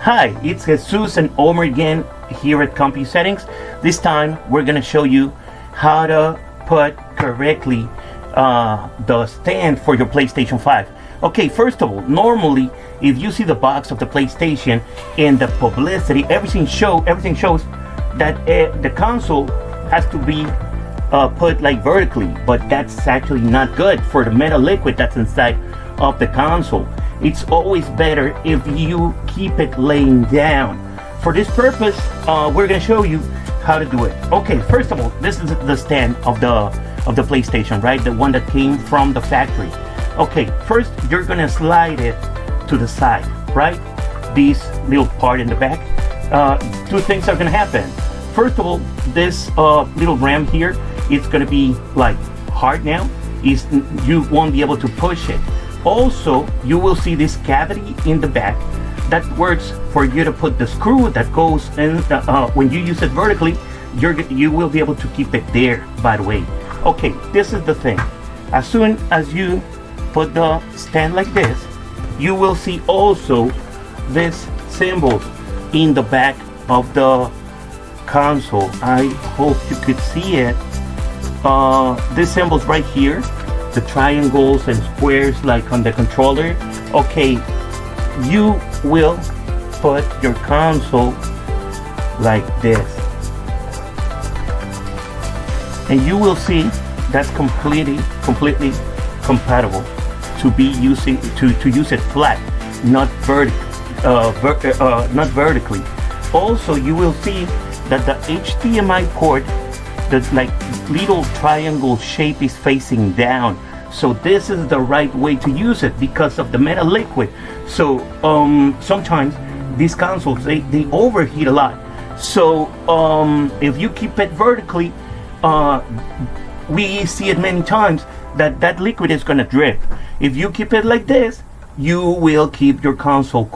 Hi, it's Jesus and Omer again here at Compu Settings. This time we're gonna show you how to put correctly the stand for your PlayStation 5. Okay, first of all, normally if you see the box of the PlayStation in the publicity, everything shows that the console has to be put like vertically, but that's actually not good for the metal liquid that's inside of the console. It's always better if you keep it laying down. For this purpose, we're gonna show you how to do it. Okay, first of all, this is the stand of the PlayStation, right? The one that came from the factory. Okay, first you're gonna slide it to the side, right? This little part in the back. Two things are gonna happen. First of all, this little ram here, it's gonna be like hard now. You won't be able to push it. Also, you will see this cavity in the back that works for you to put the screw that goes in. When you use it vertically, you will be able to keep it there, by the way. Okay, this is the thing. As soon as you put the stand like this, you will see also this symbols in the back of the console. I hope you could see it. These symbols right here, the triangles and squares like on the controller. Okay, you will put your console like this, and you will see that's completely compatible to be using to use it flat, not vertically. Also, you will see that the HDMI port, the like little triangle shape, is facing down. So this is the right way to use it because of the metal liquid. So sometimes these consoles they overheat a lot. So if you keep it vertically, we see it many times that liquid is gonna drip. If you keep it like this, you will keep your console